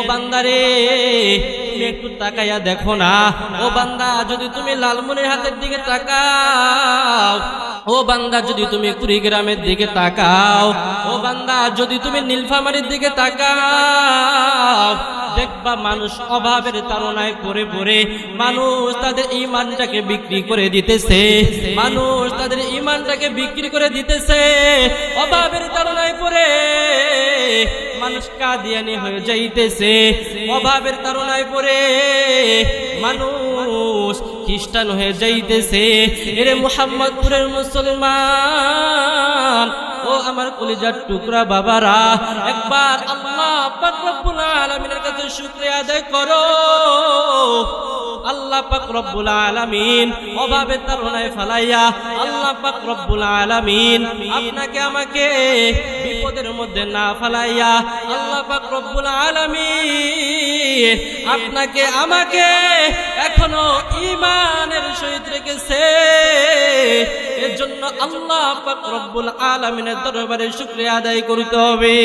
বান্দারে তুমি একটু তাকাইয়া দেখো না। ও বান্দা যদি তুমি লালমনিরহাটের দিকে তাকাও, ও বান্দা যদি তুমি কুড়িগ্রামের দিকে তাকাও, ও বান্দা যদি তুমি নীলফামারীর দিকে তাকাও, দেখবা মানুষ অভাবের তাড়নায় পড়ে পড়ে মানুষ তাদের ঈমানটাকে বিক্রি করে দিতেছে, মানুষ তাদের ঈমানটাকে বিক্রি করে দিতেছে। অভাবের তাড়নায় পড়ে মানুষ কাদিয়ানি হয়ে যাইতেছে, অভাবের তাড়নায় পড়ে মানুষ খ্রিস্টান হয়ে যাইতেছে। এরে মুহাম্মদপুরের মুসলমান, ও আমার কলিজার টুকরা বাবারা, একবার আল্লাহ পাক রব্বুল আলামিনের কাছে শুকরিয়া আদায় করো। আল্লাহ পাক রব্বুল আলামিন অভাবের তাড়নায় ফালাইয়া আল্লাহ পাক রব্বুল আলামিন আপনাকে আমাকে বিপদের মধ্যে না ফালাইয়া আল্লাহ পাক রব্বুল আলামিন আপনাকে আমাকে এখনো ঈমানের সহিত রেখেছে। এর জন্য আল্লাহ পাক রব্বুল আলামিনের দরবারে শুকরিয়া আদায় করতে হবে।